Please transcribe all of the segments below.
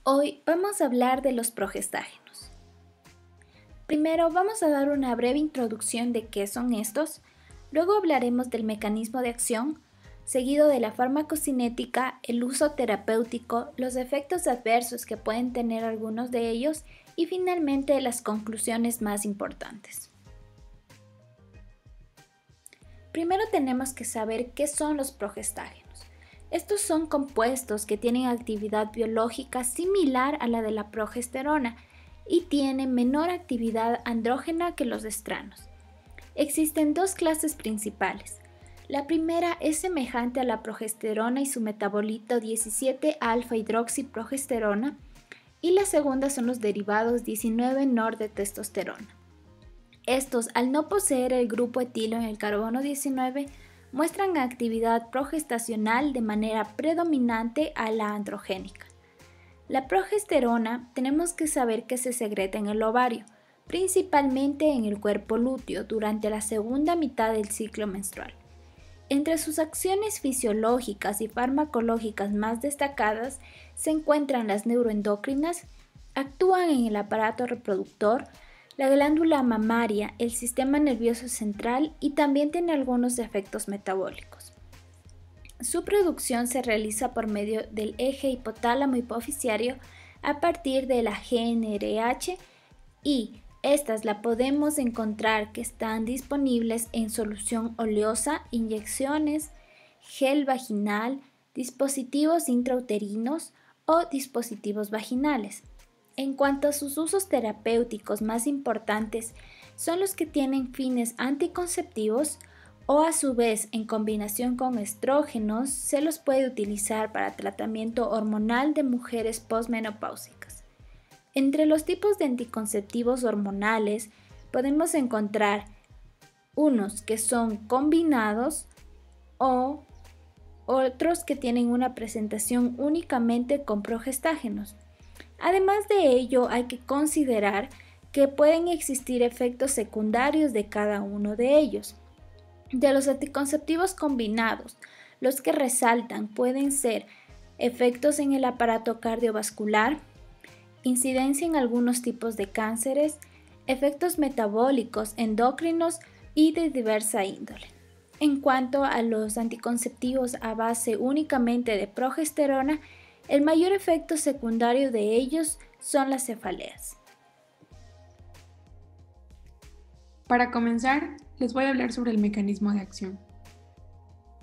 Hoy vamos a hablar de los progestágenos. Primero vamos a dar una breve introducción de qué son estos, luego hablaremos del mecanismo de acción, seguido de la farmacocinética, el uso terapéutico, los efectos adversos que pueden tener algunos de ellos y finalmente las conclusiones más importantes. Primero tenemos que saber qué son los progestágenos. Estos son compuestos que tienen actividad biológica similar a la de la progesterona y tienen menor actividad andrógena que los estranos. Existen dos clases principales. La primera es semejante a la progesterona y su metabolito 17-alfa-hidroxiprogesterona y la segunda son los derivados 19-nordetestosterona. Estos, al no poseer el grupo etilo en el carbono 19, muestran actividad progestacional de manera predominante a la androgénica. La progesterona tenemos que saber que se secreta en el ovario, principalmente en el cuerpo lúteo durante la segunda mitad del ciclo menstrual. Entre sus acciones fisiológicas y farmacológicas más destacadas se encuentran las neuroendocrinas, actúan en el aparato reproductor, la glándula mamaria, el sistema nervioso central y también tiene algunos efectos metabólicos. Su producción se realiza por medio del eje hipotálamo hipoficiario a partir de la GnRH y estas la podemos encontrar que están disponibles en solución oleosa, inyecciones, gel vaginal, dispositivos intrauterinos o dispositivos vaginales. En cuanto a sus usos terapéuticos más importantes, son los que tienen fines anticonceptivos o a su vez en combinación con estrógenos se los puede utilizar para tratamiento hormonal de mujeres posmenopáusicas. Entre los tipos de anticonceptivos hormonales podemos encontrar unos que son combinados o otros que tienen una presentación únicamente con progestágenos. Además de ello, hay que considerar que pueden existir efectos secundarios de cada uno de ellos. De los anticonceptivos combinados, los que resaltan pueden ser efectos en el aparato cardiovascular, incidencia en algunos tipos de cánceres, efectos metabólicos, endocrinos y de diversa índole. En cuanto a los anticonceptivos a base únicamente de progesterona, el mayor efecto secundario de ellos son las cefaleas. Para comenzar, les voy a hablar sobre el mecanismo de acción.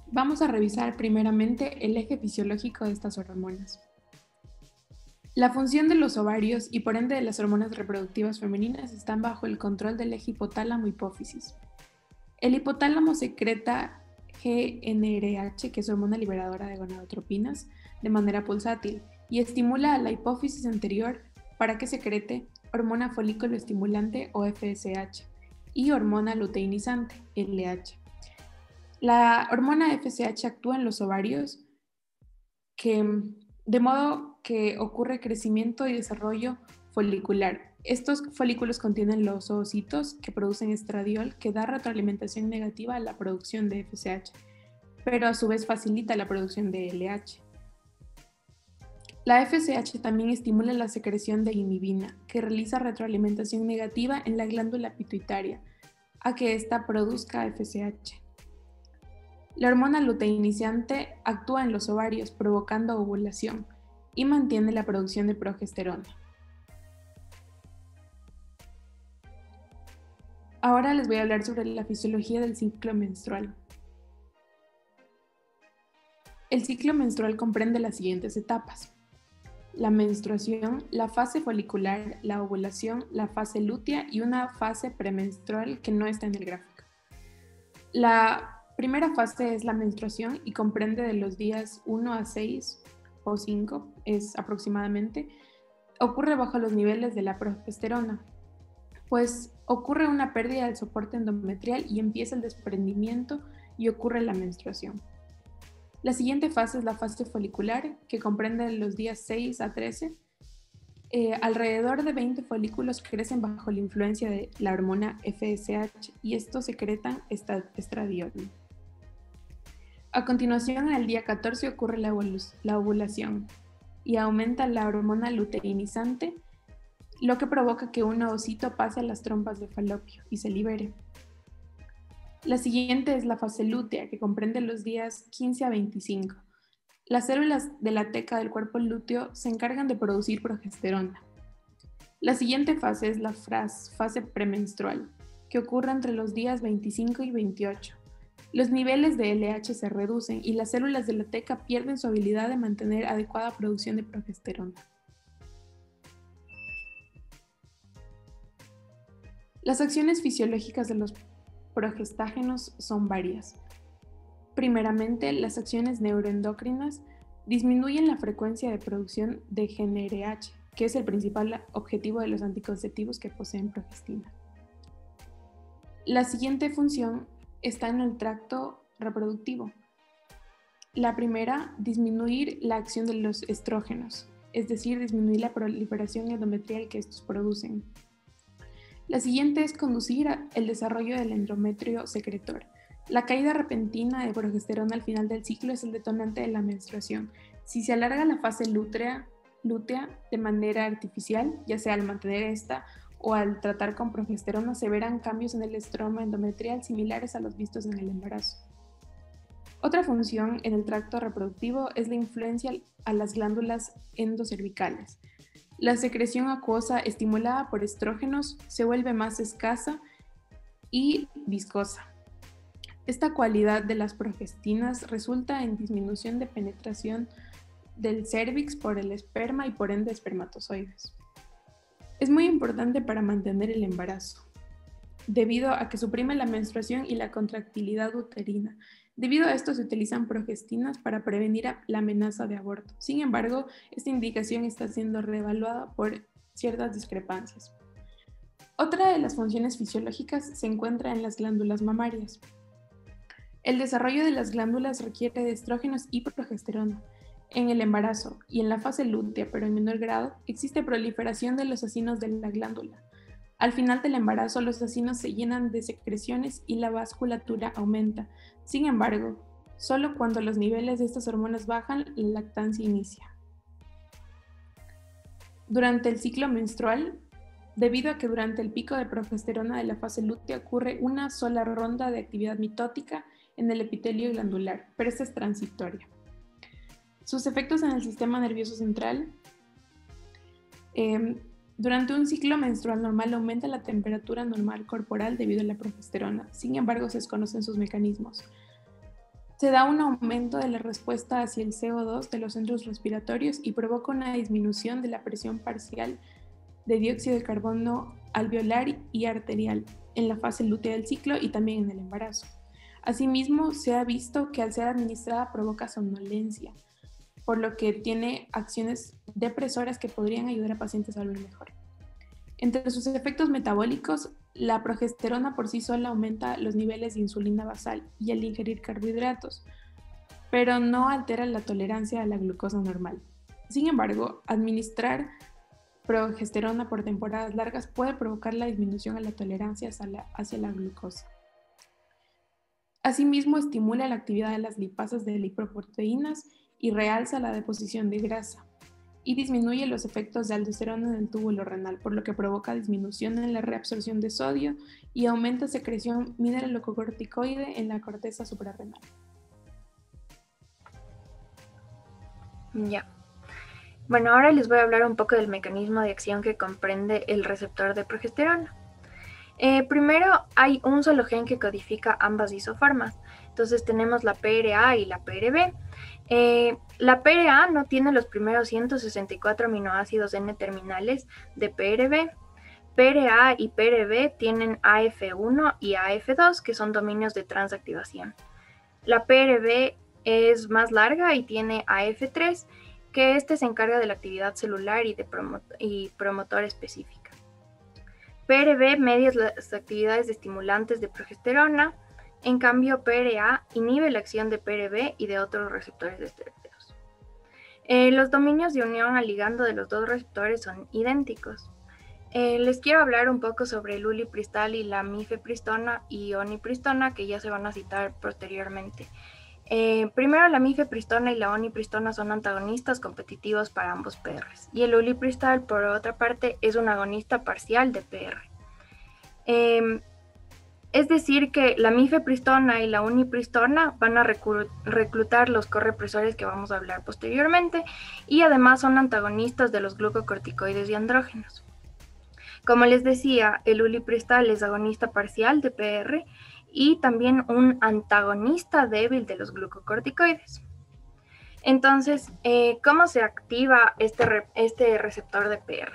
Vamos a revisar primeramente el eje fisiológico de estas hormonas. La función de los ovarios y por ende de las hormonas reproductivas femeninas están bajo el control del eje hipotálamo-hipófisis. El hipotálamo secreta GnRH, que es hormona liberadora de gonadotropinas, de manera pulsátil y estimula a la hipófisis anterior para que secrete hormona folículo estimulante o FSH y hormona luteinizante, LH. La hormona FSH actúa en los ovarios de modo que ocurre crecimiento y desarrollo folicular. Estos folículos contienen los oocitos que producen estradiol que da retroalimentación negativa a la producción de FSH, pero a su vez facilita la producción de LH. La FSH también estimula la secreción de inhibina, que realiza retroalimentación negativa en la glándula pituitaria, a que ésta produzca FSH. La hormona luteinizante actúa en los ovarios provocando ovulación y mantiene la producción de progesterona. Ahora les voy a hablar sobre la fisiología del ciclo menstrual. El ciclo menstrual comprende las siguientes etapas: la menstruación, la fase folicular, la ovulación, la fase lútea y una fase premenstrual que no está en el gráfico. La primera fase es la menstruación y comprende de los días 1 a 6 o 5 es aproximadamente. Ocurre bajo los niveles de la progesterona, pues ocurre una pérdida del soporte endometrial y empieza el desprendimiento y ocurre la menstruación. La siguiente fase es la fase folicular, que comprende los días 6 a 13. Alrededor de 20 folículos crecen bajo la influencia de la hormona FSH y estos secretan estradiol. A continuación, en el día 14 ocurre la ovulación. y aumenta la hormona luteinizante, lo que provoca que un ovocito pase a las trompas de falopio y se libere. La siguiente es la fase lútea, que comprende los días 15 a 25. Las células de la teca del cuerpo lúteo se encargan de producir progesterona. La siguiente fase es la fase premenstrual, que ocurre entre los días 25 y 28. Los niveles de LH se reducen y las células de la teca pierden su habilidad de mantener adecuada producción de progesterona. Las acciones fisiológicas de los progestágenos son varias. Primeramente, las acciones neuroendocrinas disminuyen la frecuencia de producción de GnRH, que es el principal objetivo de los anticonceptivos que poseen progestina. La siguiente función está en el tracto reproductivo. La primera, disminuir la acción de los estrógenos, es decir, disminuir la proliferación endometrial que estos producen. La siguiente es conducir el desarrollo del endometrio secretor. La caída repentina de progesterona al final del ciclo es el detonante de la menstruación. Si se alarga la fase lútea de manera artificial, ya sea al mantener esta o al tratar con progesterona, se verán cambios en el estroma endometrial similares a los vistos en el embarazo. Otra función en el tracto reproductivo es la influencia a las glándulas endocervicales. La secreción acuosa estimulada por estrógenos se vuelve más escasa y viscosa. Esta cualidad de las progestinas resulta en disminución de penetración del cérvix por el esperma y por ende espermatozoides. Es muy importante para mantener el embarazo, debido a que suprime la menstruación y la contractilidad uterina. Debido a esto se utilizan progestinas para prevenir la amenaza de aborto. Sin embargo, esta indicación está siendo reevaluada por ciertas discrepancias. Otra de las funciones fisiológicas se encuentra en las glándulas mamarias. El desarrollo de las glándulas requiere de estrógenos y progesterona. En el embarazo y en la fase lútea, pero en menor grado, existe proliferación de los acinos de la glándula. Al final del embarazo, los acinos se llenan de secreciones y la vasculatura aumenta. Sin embargo, solo cuando los niveles de estas hormonas bajan, la lactancia inicia. Durante el ciclo menstrual, debido a que durante el pico de progesterona de la fase lútea ocurre una sola ronda de actividad mitótica en el epitelio glandular, pero esta es transitoria. Sus efectos en el sistema nervioso central. Durante un ciclo menstrual normal aumenta la temperatura normal corporal debido a la progesterona. Sin embargo, se desconocen sus mecanismos. Se da un aumento de la respuesta hacia el CO2 de los centros respiratorios y provoca una disminución de la presión parcial de dióxido de carbono alveolar y arterial en la fase lútea del ciclo y también en el embarazo. Asimismo, se ha visto que al ser administrada provoca somnolencia, por lo que tiene acciones depresoras que podrían ayudar a pacientes a dormir mejor. Entre sus efectos metabólicos, la progesterona por sí sola aumenta los niveles de insulina basal y al ingerir carbohidratos, pero no altera la tolerancia a la glucosa normal. Sin embargo, administrar progesterona por temporadas largas puede provocar la disminución a la tolerancia hacia la glucosa. Asimismo, estimula la actividad de las lipasas de lipoproteínas y realza la deposición de grasa, y disminuye los efectos de aldosterona en el túbulo renal, por lo que provoca disminución en la reabsorción de sodio y aumenta secreción mineralocorticoide en la corteza suprarrenal. Ya. Bueno, ahora les voy a hablar un poco del mecanismo de acción que comprende el receptor de progesterona. Primero, hay un solo gen que codifica ambas isoformas. Entonces tenemos la PRA y la PRB. La PRA no tiene los primeros 164 aminoácidos N-terminales de PRB. PRA y PRB tienen AF1 y AF2, que son dominios de transactivación. La PRB es más larga y tiene AF3, que este se encarga de la actividad celular y promotor específica. PRB media las actividades estimulantes de progesterona, en cambio PRA inhibe la acción de PRB y de otros receptores de esteroideos. Los dominios de unión al ligando de los dos receptores son idénticos. Les quiero hablar un poco sobre el ulipristal y la mifepristona y onipristona, que ya se van a citar posteriormente. Primero, la mifepristona y la onipristona son antagonistas competitivos para ambos PRs, y el ulipristal, por otra parte, es un agonista parcial de PR. Es decir, que la mifepristona y la unipristona van a reclutar los correpresores que vamos a hablar posteriormente, y además son antagonistas de los glucocorticoides y andrógenos. Como les decía, el ulipristal es agonista parcial de PR y también un antagonista débil de los glucocorticoides. Entonces, ¿cómo se activa este receptor de PR?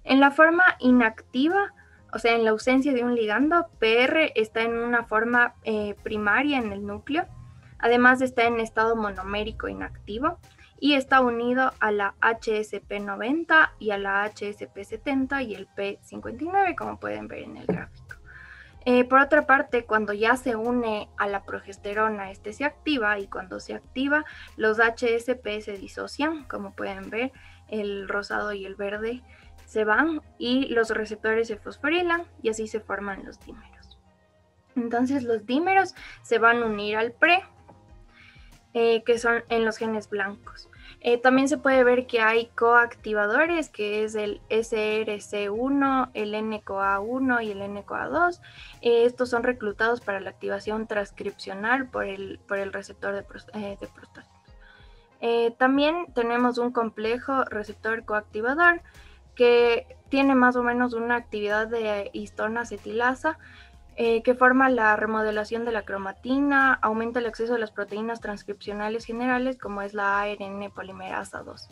En la forma inactiva, o sea, en la ausencia de un ligando, PR está en una forma primaria en el núcleo. Además, está en estado monomérico inactivo y está unido a la HSP90 y a la HSP70 y el P59, como pueden ver en el gráfico. Por otra parte, cuando ya se une a la progesterona, este se activa, y cuando se activa, los HSP se disocian, como pueden ver, el rosado y el verde se van y los receptores se fosforilan y así se forman los dímeros. Entonces los dímeros se van a unir al PRE, que son en los genes blancos. También se puede ver que hay coactivadores, que es el SRC1, el NCOA1 y el NCOA2. Estos son reclutados para la activación transcripcional por el receptor de prostáginos. También tenemos un complejo receptor coactivador que tiene más o menos una actividad de histona acetilasa, que forma la remodelación de la cromatina, aumenta el acceso a las proteínas transcripcionales generales, como es la ARN polimerasa 2.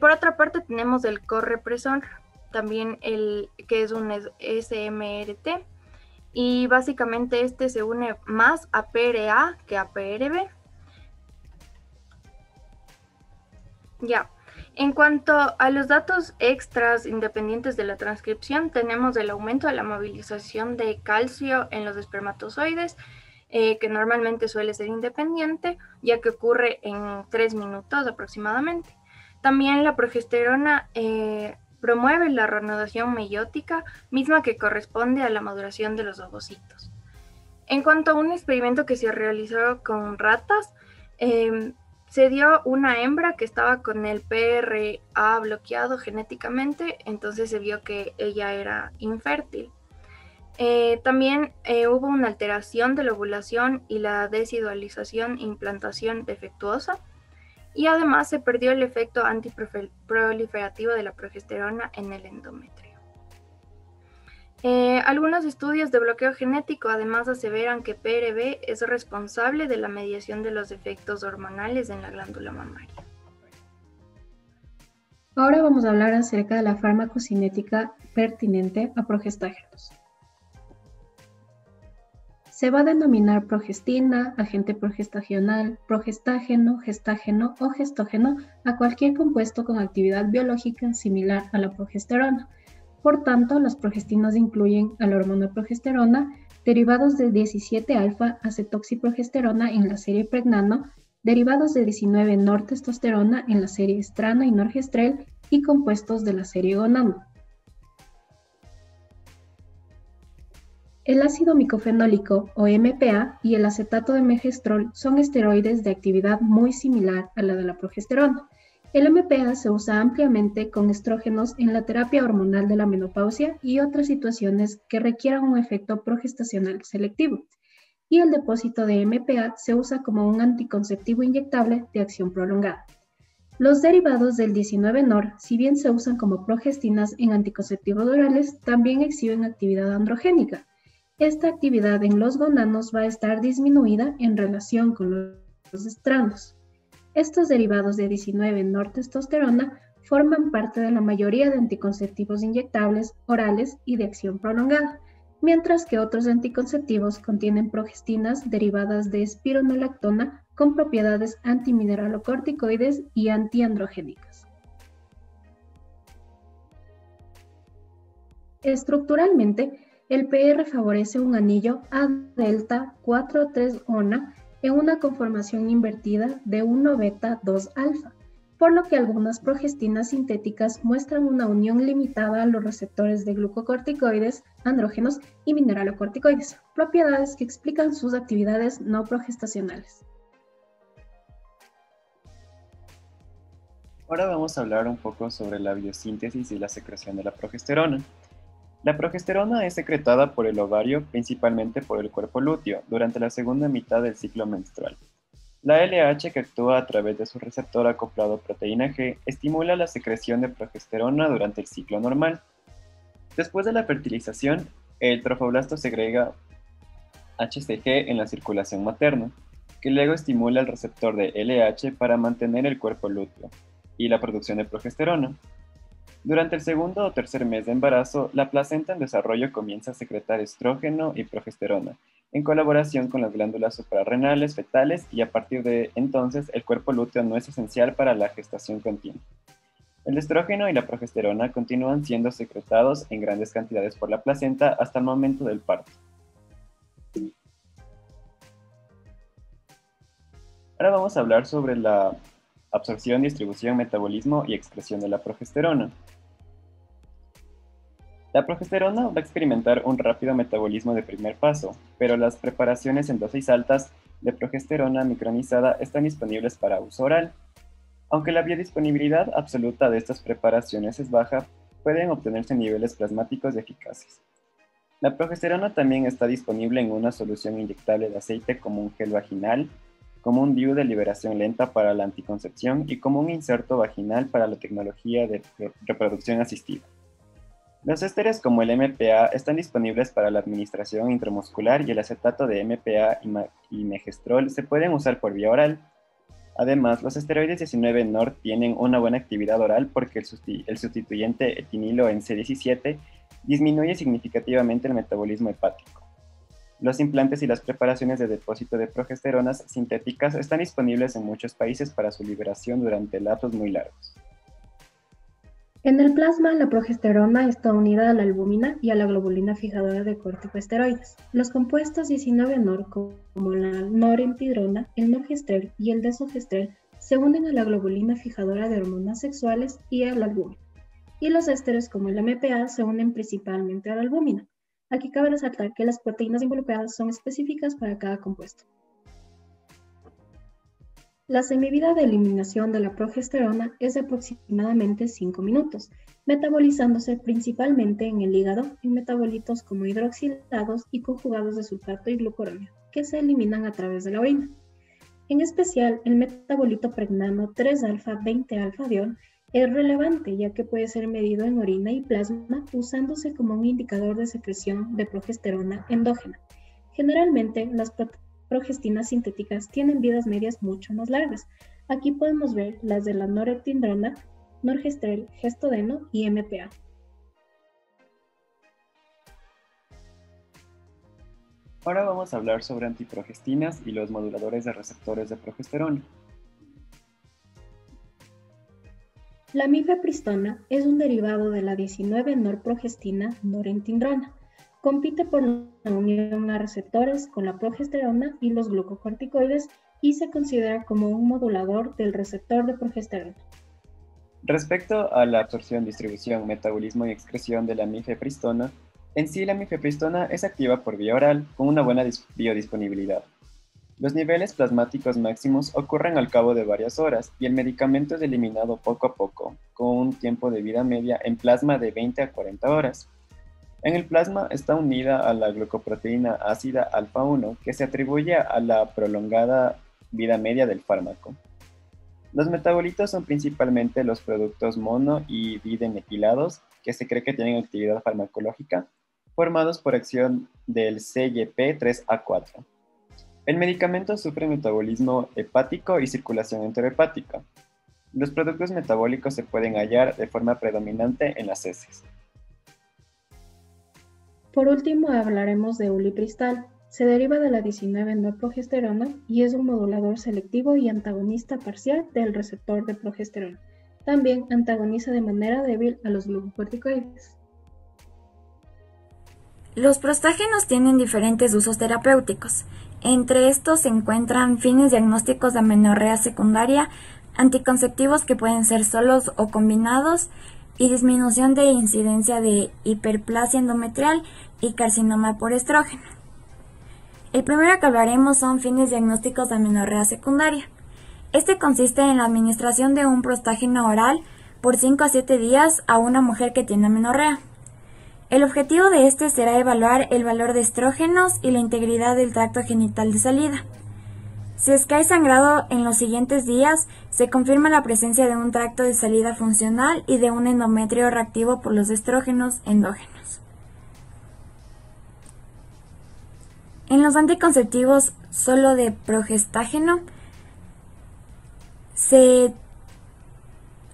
Por otra parte, tenemos el correpresor, también que es un SMRT, y básicamente este se une más a PRA que a PRB. Ya. En cuanto a los datos extras independientes de la transcripción, tenemos el aumento de la movilización de calcio en los espermatozoides, que normalmente suele ser independiente, ya que ocurre en 3 minutos aproximadamente. También la progesterona promueve la reanudación meiótica, misma que corresponde a la maduración de los ovocitos. En cuanto a un experimento que se realizó con ratas, se dio una hembra que estaba con el PRA bloqueado genéticamente, entonces se vio que ella era infértil. También hubo una alteración de la ovulación y la desidualización e implantación defectuosa, y además se perdió el efecto antiproliferativo de la progesterona en el endometrio. Algunos estudios de bloqueo genético además aseveran que PRB es responsable de la mediación de los efectos hormonales en la glándula mamaria. Ahora vamos a hablar acerca de la farmacocinética pertinente a progestágenos. Se va a denominar progestina, agente progestacional, progestágeno, gestágeno o gestógeno a cualquier compuesto con actividad biológica similar a la progesterona. Por tanto, las progestinas incluyen a la hormona progesterona, derivados de 17-alfa-acetoxiprogesterona en la serie pregnano, derivados de 19-nortestosterona en la serie estrano y norgestrel y compuestos de la serie gonano. El ácido micofenólico o MPA y el acetato de megestrol son esteroides de actividad muy similar a la de la progesterona. El MPA se usa ampliamente con estrógenos en la terapia hormonal de la menopausia y otras situaciones que requieran un efecto progestacional selectivo. Y el depósito de MPA se usa como un anticonceptivo inyectable de acción prolongada. Los derivados del 19-NOR, si bien se usan como progestinas en anticonceptivos orales, también exhiben actividad androgénica. Esta actividad en los gonanos va a estar disminuida en relación con los estranos. Estos derivados de 19-nortestosterona forman parte de la mayoría de anticonceptivos inyectables, orales y de acción prolongada, mientras que otros anticonceptivos contienen progestinas derivadas de espironolactona con propiedades antimineralocorticoides y antiandrogénicas. Estructuralmente, el PR favorece un anillo A-delta 4,3-ONA en una conformación invertida de 1-beta-2-alfa, por lo que algunas progestinas sintéticas muestran una unión limitada a los receptores de glucocorticoides, andrógenos y mineralocorticoides, propiedades que explican sus actividades no progestacionales. Ahora vamos a hablar un poco sobre la biosíntesis y la secreción de la progesterona. La progesterona es secretada por el ovario, principalmente por el cuerpo lúteo, durante la segunda mitad del ciclo menstrual. La LH, que actúa a través de su receptor acoplado proteína G, estimula la secreción de progesterona durante el ciclo normal. Después de la fertilización, el trofoblasto segrega HCG en la circulación materna, que luego estimula el receptor de LH para mantener el cuerpo lúteo y la producción de progesterona. Durante el segundo o tercer mes de embarazo, la placenta en desarrollo comienza a secretar estrógeno y progesterona, en colaboración con las glándulas suprarrenales fetales, y a partir de entonces el cuerpo lúteo no es esencial para la gestación continua. El estrógeno y la progesterona continúan siendo secretados en grandes cantidades por la placenta hasta el momento del parto. Ahora vamos a hablar sobre la absorción, distribución, metabolismo y excreción de la progesterona. La progesterona va a experimentar un rápido metabolismo de primer paso, pero las preparaciones en dosis altas de progesterona micronizada están disponibles para uso oral. Aunque la biodisponibilidad absoluta de estas preparaciones es baja, pueden obtenerse niveles plasmáticos eficaces. La progesterona también está disponible en una solución inyectable de aceite como un gel vaginal, como un DIU de liberación lenta para la anticoncepción y como un inserto vaginal para la tecnología de reproducción asistida. Los ésteres como el MPA están disponibles para la administración intramuscular y el acetato de MPA y megestrol se pueden usar por vía oral. Además, los esteroides 19-NOR tienen una buena actividad oral porque el sustituyente etinilo en C17 disminuye significativamente el metabolismo hepático. Los implantes y las preparaciones de depósito de progesteronas sintéticas están disponibles en muchos países para su liberación durante lapsos muy largos. En el plasma, la progesterona está unida a la albúmina y a la globulina fijadora de corticosteroides. Los compuestos 19-NOR, como la norepinefrina, el norgestrel y el desogestrel, se unen a la globulina fijadora de hormonas sexuales y a la albúmina. Y los ésteres, como el MPA, se unen principalmente a la albúmina. Aquí cabe resaltar que las proteínas involucradas son específicas para cada compuesto. La semivida de eliminación de la progesterona es de aproximadamente 5 minutos, metabolizándose principalmente en el hígado en metabolitos como hidroxilados y conjugados de sulfato y glucuronio, que se eliminan a través de la orina. En especial, el metabolito pregnano 3-alfa-20-alfa-diol es relevante, ya que puede ser medido en orina y plasma usándose como un indicador de secreción de progesterona endógena. Generalmente, las progestinas sintéticas tienen vidas medias mucho más largas. Aquí podemos ver las de la norepinefrina, norgestrel, gestodeno y MPA. Ahora vamos a hablar sobre antiprogestinas y los moduladores de receptores de progesterona. La mifepristona es un derivado de la 19-norprogestina norepinefrina. Compite por la unión a receptores con la progesterona y los glucocorticoides y se considera como un modulador del receptor de progesterona. Respecto a la absorción, distribución, metabolismo y excreción de la mifepristona, en sí la mifepristona es activa por vía oral con una buena biodisponibilidad. Los niveles plasmáticos máximos ocurren al cabo de varias horas y el medicamento es eliminado poco a poco, con un tiempo de vida media en plasma de 20 a 40 horas. En el plasma está unida a la glucoproteína ácida alfa-1, que se atribuye a la prolongada vida media del fármaco. Los metabolitos son principalmente los productos mono y bidemetilados, que se cree que tienen actividad farmacológica, formados por acción del CYP3A4. El medicamento sufre metabolismo hepático y circulación enterohepática. Los productos metabólicos se pueden hallar de forma predominante en las heces. Por último, hablaremos de ulipristal. Se deriva de la 19-norprogesterona y es un modulador selectivo y antagonista parcial del receptor de progesterona. También antagoniza de manera débil a los glucocorticoides. Los prostágenos tienen diferentes usos terapéuticos. Entre estos se encuentran fines diagnósticos de amenorrea secundaria, anticonceptivos que pueden ser solos o combinados, y disminución de incidencia de hiperplasia endometrial y carcinoma por estrógeno. El primero que hablaremos son fines diagnósticos de amenorrea secundaria. Este consiste en la administración de un prostágeno oral por 5 a 7 días a una mujer que tiene amenorrea. El objetivo de este será evaluar el valor de estrógenos y la integridad del tracto genital de salida. Si es que hay sangrado en los siguientes días, se confirma la presencia de un tracto de salida funcional y de un endometrio reactivo por los estrógenos endógenos. En los anticonceptivos solo de progestágeno se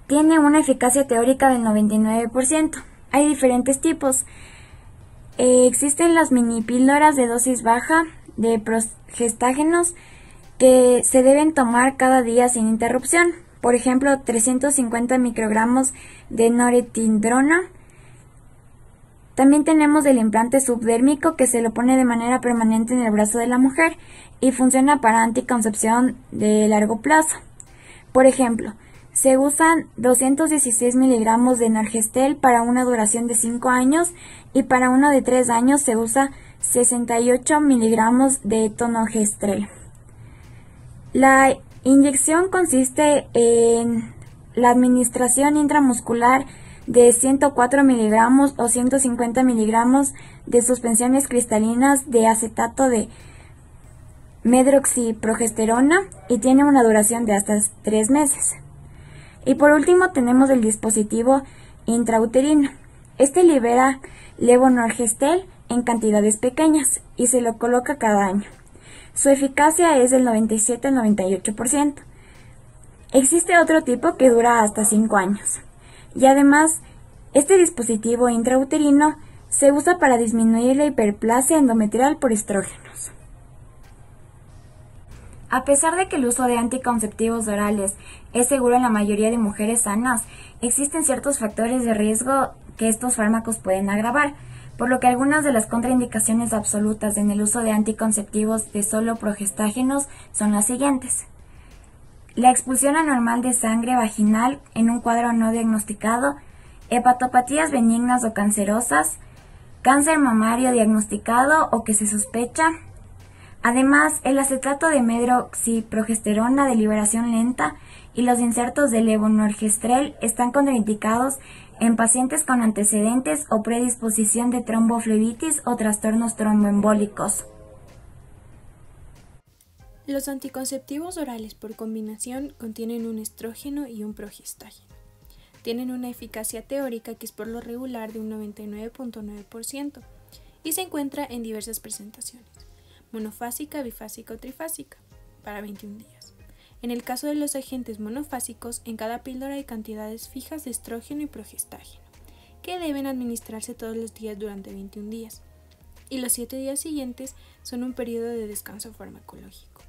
tiene una eficacia teórica del 99%. Hay diferentes tipos. Existen las mini píldoras de dosis baja de progestágenos que se deben tomar cada día sin interrupción. Por ejemplo, 350 microgramos de norepinefrina. También tenemos el implante subdérmico que se lo pone de manera permanente en el brazo de la mujer y funciona para anticoncepción de largo plazo. Por ejemplo, se usan 216 miligramos de Norgestel para una duración de 5 años y para uno de 3 años se usa 68 miligramos de Tonogestrel. La inyección consiste en la administración intramuscular de 104 miligramos o 150 miligramos de suspensiones cristalinas de acetato de medroxiprogesterona y tiene una duración de hasta 3 meses. Y por último tenemos el dispositivo intrauterino. Este libera levonorgestel en cantidades pequeñas y se lo coloca cada año. Su eficacia es del 97 al 98%. Existe otro tipo que dura hasta 5 años. Y además, este dispositivo intrauterino se usa para disminuir la hiperplasia endometrial por estrógenos. A pesar de que el uso de anticonceptivos orales es seguro en la mayoría de mujeres sanas, existen ciertos factores de riesgo que estos fármacos pueden agravar, por lo que algunas de las contraindicaciones absolutas en el uso de anticonceptivos de solo progestágenos son las siguientes. La expulsión anormal de sangre vaginal en un cuadro no diagnosticado, hepatopatías benignas o cancerosas, cáncer mamario diagnosticado o que se sospecha. Además, el acetato de medroxiprogesterona de liberación lenta y los insertos de levonorgestrel están contraindicados en pacientes con antecedentes o predisposición de tromboflebitis o trastornos tromboembólicos. Los anticonceptivos orales por combinación contienen un estrógeno y un progestágeno. Tienen una eficacia teórica que es por lo regular de un 99.9% y se encuentra en diversas presentaciones: monofásica, bifásica o trifásica, para 21 días. En el caso de los agentes monofásicos, en cada píldora hay cantidades fijas de estrógeno y progestágeno, que deben administrarse todos los días durante 21 días, y los 7 días siguientes son un periodo de descanso farmacológico.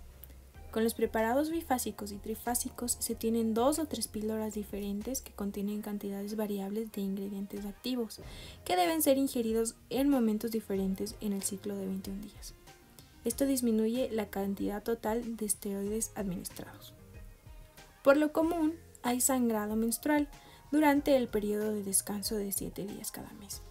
Con los preparados bifásicos y trifásicos se tienen 2 o 3 píldoras diferentes que contienen cantidades variables de ingredientes activos, que deben ser ingeridos en momentos diferentes en el ciclo de 21 días. Esto disminuye la cantidad total de esteroides administrados. Por lo común, hay sangrado menstrual durante el periodo de descanso de 7 días cada mes.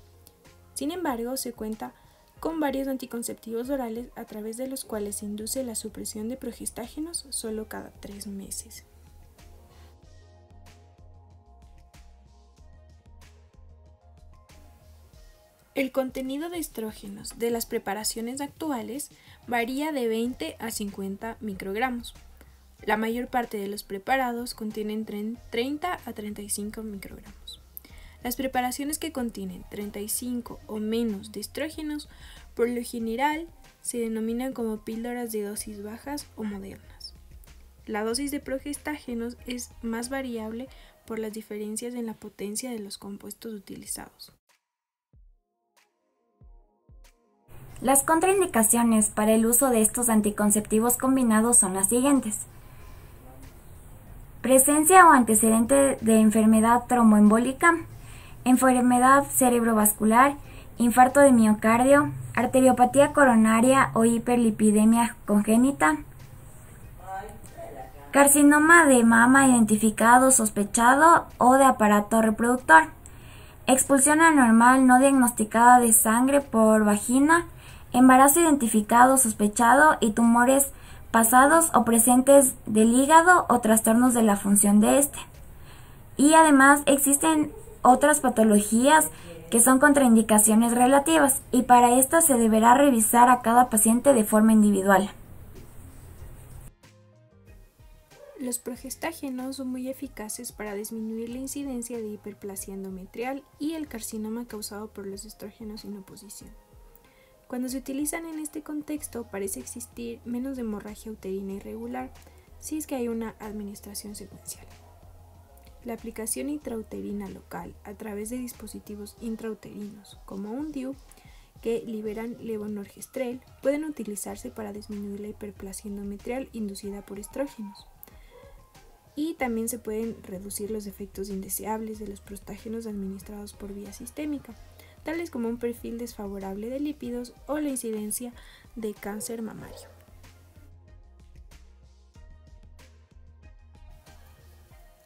Sin embargo, se cuenta con varios anticonceptivos orales a través de los cuales se induce la supresión de progestágenos solo cada 3 meses. El contenido de estrógenos de las preparaciones actuales varía de 20 a 50 microgramos. La mayor parte de los preparados contienen 30 a 35 microgramos. Las preparaciones que contienen 35 o menos de estrógenos, por lo general, se denominan como píldoras de dosis bajas o modernas. La dosis de progestágenos es más variable por las diferencias en la potencia de los compuestos utilizados. Las contraindicaciones para el uso de estos anticonceptivos combinados son las siguientes: presencia o antecedente de enfermedad tromboembólica, enfermedad cerebrovascular, infarto de miocardio, arteriopatía coronaria o hiperlipidemia congénita, carcinoma de mama identificado, sospechado o de aparato reproductor, expulsión anormal no diagnosticada de sangre por vagina, embarazo identificado, sospechado y tumores pasados o presentes del hígado o trastornos de la función de este. Y además existen otras patologías que son contraindicaciones relativas y para estas se deberá revisar a cada paciente de forma individual. Los progestágenos son muy eficaces para disminuir la incidencia de hiperplasia endometrial y el carcinoma causado por los estrógenos en oposición. Cuando se utilizan en este contexto parece existir menos hemorragia uterina irregular si es que hay una administración secuencial. La aplicación intrauterina local a través de dispositivos intrauterinos como un DIU que liberan levonorgestrel pueden utilizarse para disminuir la hiperplasia endometrial inducida por estrógenos. Y también se pueden reducir los efectos indeseables de los prostágenos administrados por vía sistémica, tales como un perfil desfavorable de lípidos o la incidencia de cáncer mamario.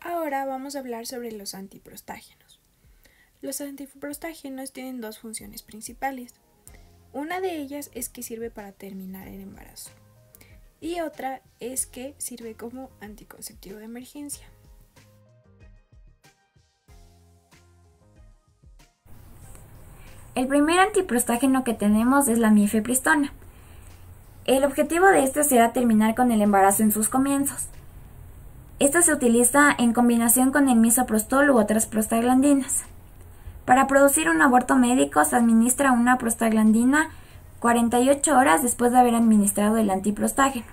Ahora vamos a hablar sobre los antiprostágenos. Los antiprostágenos tienen dos funciones principales. Una de ellas es que sirve para terminar el embarazo y otra es que sirve como anticonceptivo de emergencia. El primer antiprostágeno que tenemos es la mifepristona. El objetivo de este será terminar con el embarazo en sus comienzos. Esta se utiliza en combinación con el misoprostol u otras prostaglandinas. Para producir un aborto médico se administra una prostaglandina 48 horas después de haber administrado el antiprostágeno.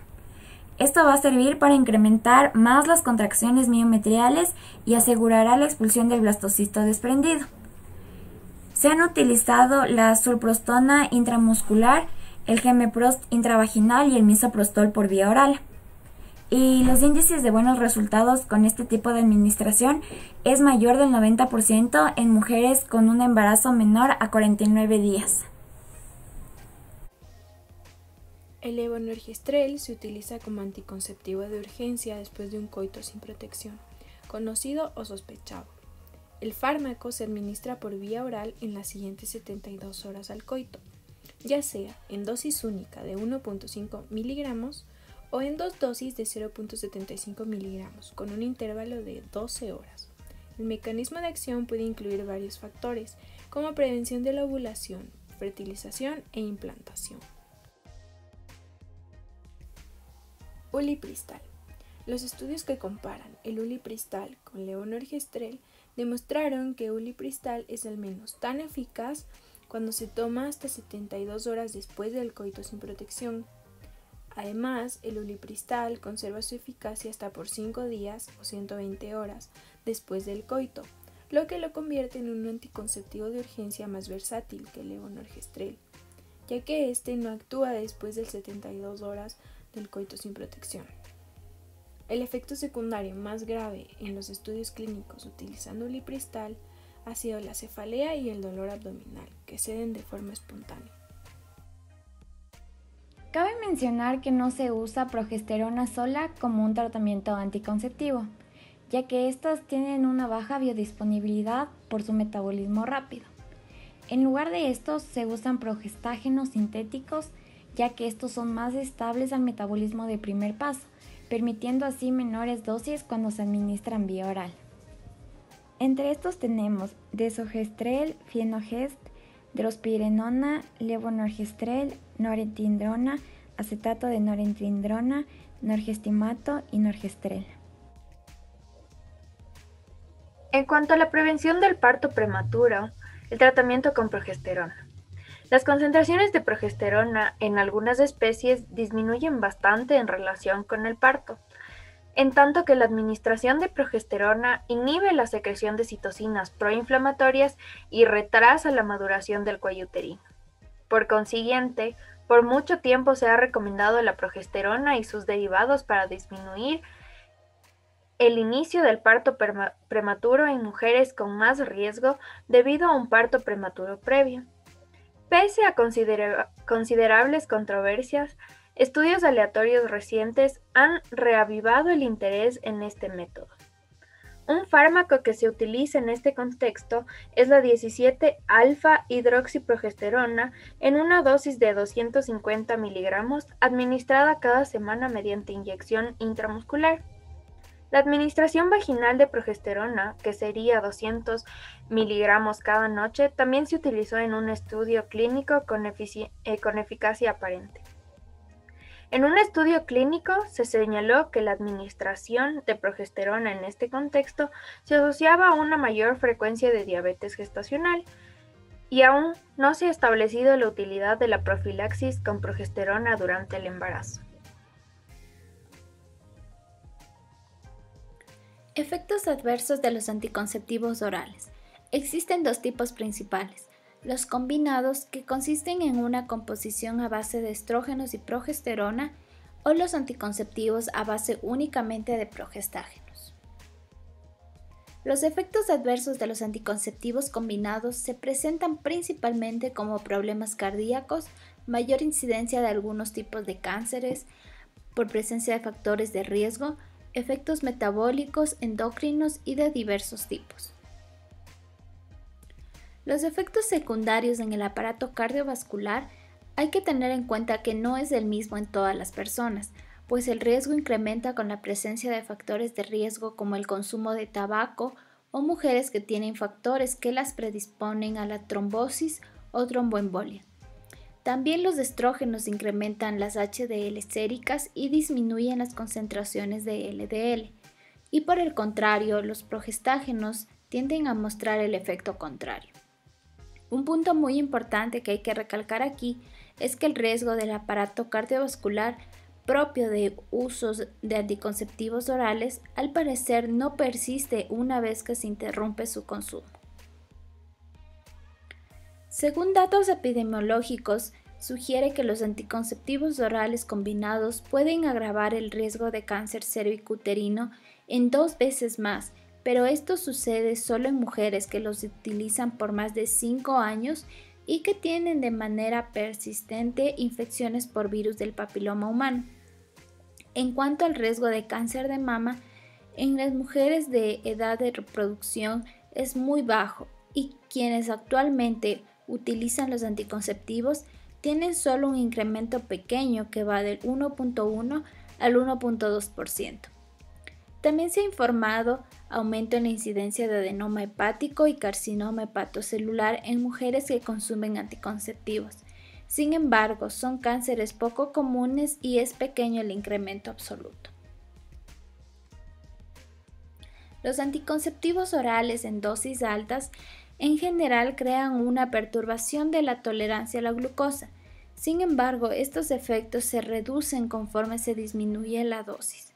Esto va a servir para incrementar más las contracciones miometriales y asegurará la expulsión del blastocisto desprendido. Se han utilizado la sulprostona intramuscular, el gemeprost intravaginal y el misoprostol por vía oral. Y los índices de buenos resultados con este tipo de administración es mayor del 90% en mujeres con un embarazo menor a 49 días. El levonorgestrel se utiliza como anticonceptivo de urgencia después de un coito sin protección, conocido o sospechado. El fármaco se administra por vía oral en las siguientes 72 horas al coito, ya sea en dosis única de 1.5 miligramos o en dos dosis de 0.75 miligramos, con un intervalo de 12 horas. El mecanismo de acción puede incluir varios factores, como prevención de la ovulación, fertilización e implantación. Ulipristal. Los estudios que comparan el ulipristal con levonorgestrel demostraron que ulipristal es al menos tan eficaz cuando se toma hasta 72 horas después del coito sin protección. Además, el ulipristal conserva su eficacia hasta por 5 días o 120 horas después del coito, lo que lo convierte en un anticonceptivo de urgencia más versátil que el levonorgestrel, ya que este no actúa después de 72 horas del coito sin protección. El efecto secundario más grave en los estudios clínicos utilizando ulipristal ha sido la cefalea y el dolor abdominal, que ceden de forma espontánea. Cabe mencionar que no se usa progesterona sola como un tratamiento anticonceptivo, ya que estas tienen una baja biodisponibilidad por su metabolismo rápido. En lugar de estos se usan progestágenos sintéticos, ya que estos son más estables al metabolismo de primer paso, permitiendo así menores dosis cuando se administran vía oral. Entre estos tenemos desogestrel, fienogest, drospirenona, levonorgestrel, norethindrona, acetato de norethindrona, norgestimato y norgestrel. En cuanto a la prevención del parto prematuro, el tratamiento con progesterona. Las concentraciones de progesterona en algunas especies disminuyen bastante en relación con el parto, en tanto que la administración de progesterona inhibe la secreción de citocinas proinflamatorias y retrasa la maduración del cuello uterino. Por consiguiente, por mucho tiempo se ha recomendado la progesterona y sus derivados para disminuir el inicio del parto prematuro en mujeres con más riesgo debido a un parto prematuro previo. Pese a considerables controversias, estudios aleatorios recientes han reavivado el interés en este método. Un fármaco que se utiliza en este contexto es la 17-alfa-hidroxiprogesterona en una dosis de 250 miligramos administrada cada semana mediante inyección intramuscular. La administración vaginal de progesterona, que sería 200 miligramos cada noche, también se utilizó en un estudio clínico con eficacia aparente. En un estudio clínico se señaló que la administración de progesterona en este contexto se asociaba a una mayor frecuencia de diabetes gestacional y aún no se ha establecido la utilidad de la profilaxis con progesterona durante el embarazo. Efectos adversos de los anticonceptivos orales. Existen dos tipos principales. Los combinados, que consisten en una composición a base de estrógenos y progesterona, o los anticonceptivos a base únicamente de progestágenos. Los efectos adversos de los anticonceptivos combinados se presentan principalmente como problemas cardíacos, mayor incidencia de algunos tipos de cánceres por presencia de factores de riesgo, efectos metabólicos, endocrinos y de diversos tipos. Los efectos secundarios en el aparato cardiovascular hay que tener en cuenta que no es el mismo en todas las personas, pues el riesgo incrementa con la presencia de factores de riesgo como el consumo de tabaco o mujeres que tienen factores que las predisponen a la trombosis o tromboembolia. También los estrógenos incrementan las HDL séricas y disminuyen las concentraciones de LDL, y por el contrario, los progestágenos tienden a mostrar el efecto contrario. Un punto muy importante que hay que recalcar aquí es que el riesgo del aparato cardiovascular propio de usos de anticonceptivos orales al parecer no persiste una vez que se interrumpe su consumo. Según datos epidemiológicos, sugiere que los anticonceptivos orales combinados pueden agravar el riesgo de cáncer cervicuterino en 2 veces más, pero esto sucede solo en mujeres que los utilizan por más de 5 años y que tienen de manera persistente infecciones por virus del papiloma humano. En cuanto al riesgo de cáncer de mama, en las mujeres de edad de reproducción es muy bajo y quienes actualmente utilizan los anticonceptivos tienen solo un incremento pequeño que va del 1.1 al 1.2%. También se ha informado aumento en la incidencia de adenoma hepático y carcinoma hepatocelular en mujeres que consumen anticonceptivos. Sin embargo, son cánceres poco comunes y es pequeño el incremento absoluto. Los anticonceptivos orales en dosis altas en general crean una perturbación de la tolerancia a la glucosa. Sin embargo, estos efectos se reducen conforme se disminuye la dosis.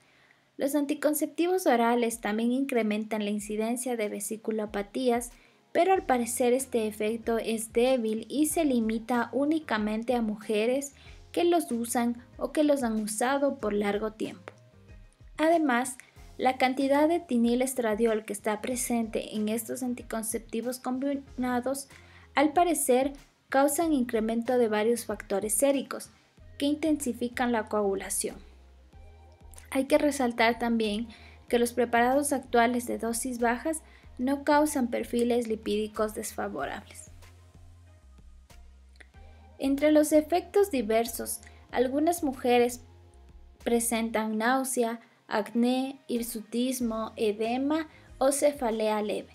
Los anticonceptivos orales también incrementan la incidencia de vesiculopatías, pero al parecer este efecto es débil y se limita únicamente a mujeres que los usan o que los han usado por largo tiempo. Además, la cantidad de etinilestradiol que está presente en estos anticonceptivos combinados, al parecer, causan incremento de varios factores séricos que intensifican la coagulación. Hay que resaltar también que los preparados actuales de dosis bajas no causan perfiles lipídicos desfavorables. Entre los efectos diversos, algunas mujeres presentan náusea, acné, hirsutismo, edema o cefalea leve.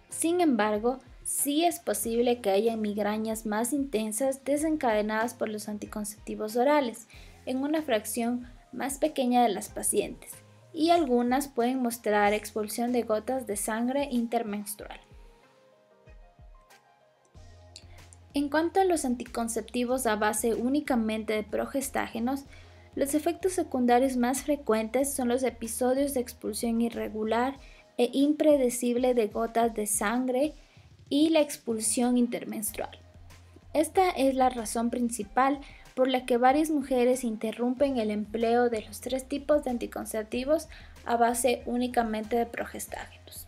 Sin embargo, sí es posible que haya migrañas más intensas desencadenadas por los anticonceptivos orales, en una fracción más pequeña de las pacientes, y algunas pueden mostrar expulsión de gotas de sangre intermenstrual. En cuanto a los anticonceptivos a base únicamente de progestágenos, los efectos secundarios más frecuentes son los episodios de expulsión irregular e impredecible de gotas de sangre y la expulsión intermenstrual. Esta es la razón principal por la que varias mujeres interrumpen el empleo de los 3 tipos de anticonceptivos a base únicamente de progestágenos.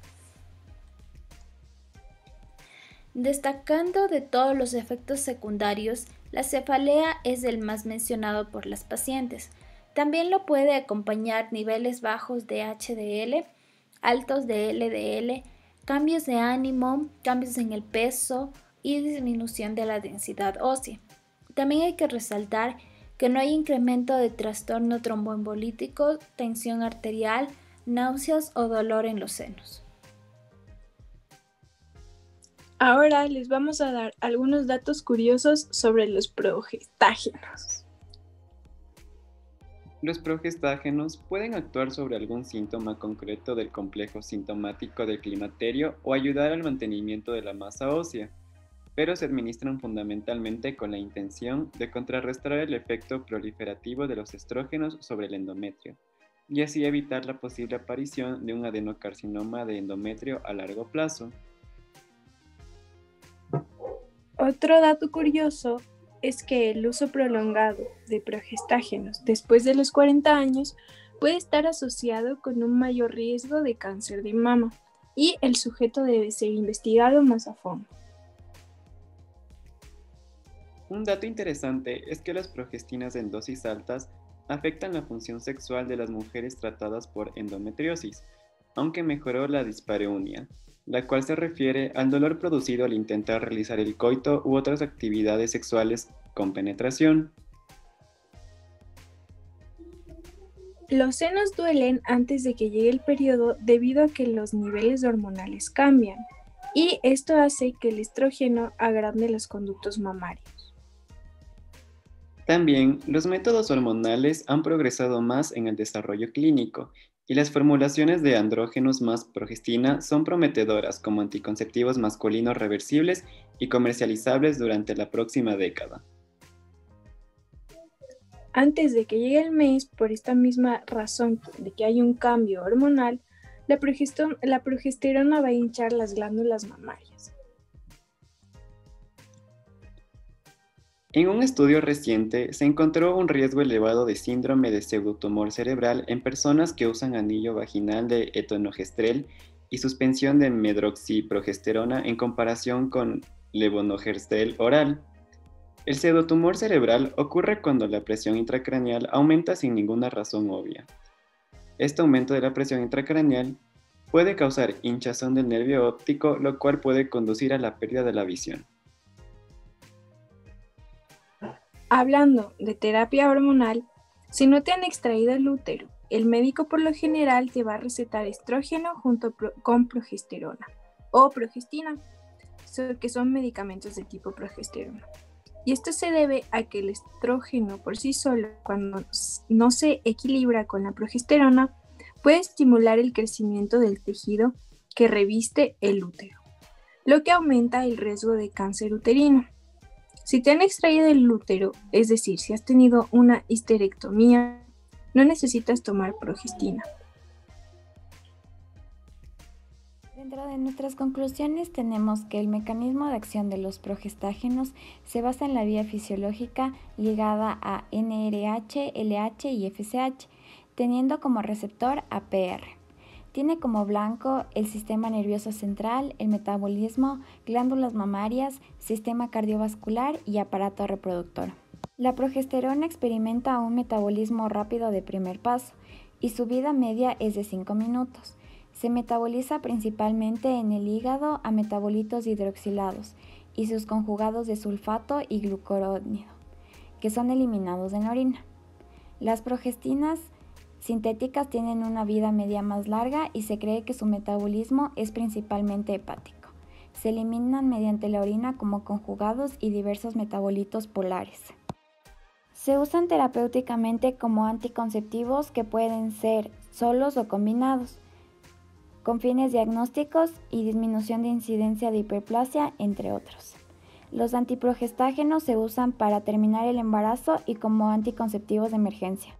Destacando de todos los efectos secundarios, la cefalea es el más mencionado por las pacientes. También lo puede acompañar niveles bajos de HDL, altos de LDL, cambios de ánimo, cambios en el peso y disminución de la densidad ósea. También hay que resaltar que no hay incremento de trastorno tromboembolítico, tensión arterial, náuseas o dolor en los senos. Ahora les vamos a dar algunos datos curiosos sobre los progestágenos. Los progestágenos pueden actuar sobre algún síntoma concreto del complejo sintomático del climaterio o ayudar al mantenimiento de la masa ósea, pero se administran fundamentalmente con la intención de contrarrestar el efecto proliferativo de los estrógenos sobre el endometrio, y así evitar la posible aparición de un adenocarcinoma de endometrio a largo plazo. Otro dato curioso es que el uso prolongado de progestágenos después de los 40 años puede estar asociado con un mayor riesgo de cáncer de mama y el sujeto debe ser investigado más a fondo. Un dato interesante es que las progestinas en dosis altas afectan la función sexual de las mujeres tratadas por endometriosis, aunque mejoró la dispareunia, la cual se refiere al dolor producido al intentar realizar el coito u otras actividades sexuales con penetración. Los senos duelen antes de que llegue el periodo debido a que los niveles hormonales cambian, y esto hace que el estrógeno agrande los conductos mamarios. También, los métodos hormonales han progresado más en el desarrollo clínico y las formulaciones de andrógenos más progestina son prometedoras como anticonceptivos masculinos reversibles y comercializables durante la próxima década. Antes de que llegue el mes, por esta misma razón de que hay un cambio hormonal, la progesterona va a hinchar las glándulas mamarias. En un estudio reciente se encontró un riesgo elevado de síndrome de pseudotumor cerebral en personas que usan anillo vaginal de etonogestrel y suspensión de medroxiprogesterona en comparación con levonorgestrel oral. El pseudotumor cerebral ocurre cuando la presión intracraneal aumenta sin ninguna razón obvia. Este aumento de la presión intracraneal puede causar hinchazón del nervio óptico, lo cual puede conducir a la pérdida de la visión. Hablando de terapia hormonal, si no te han extraído el útero, el médico por lo general te va a recetar estrógeno junto con progesterona o progestina, que son medicamentos de tipo progesterona. Y esto se debe a que el estrógeno por sí solo, cuando no se equilibra con la progesterona, puede estimular el crecimiento del tejido que reviste el útero, lo que aumenta el riesgo de cáncer uterino. Si te han extraído el útero, es decir, si has tenido una histerectomía, no necesitas tomar progestina. Dentro de nuestras conclusiones tenemos que el mecanismo de acción de los progestágenos se basa en la vía fisiológica ligada a NRH, LH y FSH, teniendo como receptor APR. Tiene como blanco el sistema nervioso central, el metabolismo, glándulas mamarias, sistema cardiovascular y aparato reproductor. La progesterona experimenta un metabolismo rápido de primer paso y su vida media es de 5 minutos. Se metaboliza principalmente en el hígado a metabolitos hidroxilados y sus conjugados de sulfato y glucurónido, que son eliminados en la orina. Las progestinas sintéticas tienen una vida media más larga y se cree que su metabolismo es principalmente hepático. Se eliminan mediante la orina como conjugados y diversos metabolitos polares. Se usan terapéuticamente como anticonceptivos que pueden ser solos o combinados, con fines diagnósticos y disminución de incidencia de hiperplasia, entre otros. Los antiprogestágenos se usan para terminar el embarazo y como anticonceptivos de emergencia.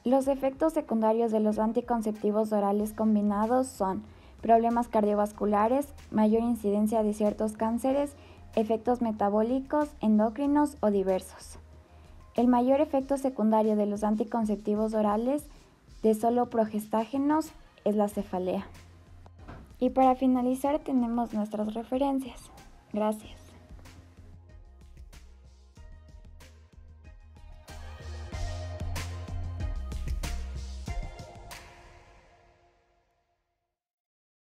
Los efectos secundarios de los anticonceptivos orales combinados son problemas cardiovasculares, mayor incidencia de ciertos cánceres, efectos metabólicos, endocrinos o diversos. El mayor efecto secundario de los anticonceptivos orales de solo progestágenos es la cefalea. Y para finalizar tenemos nuestras referencias. Gracias.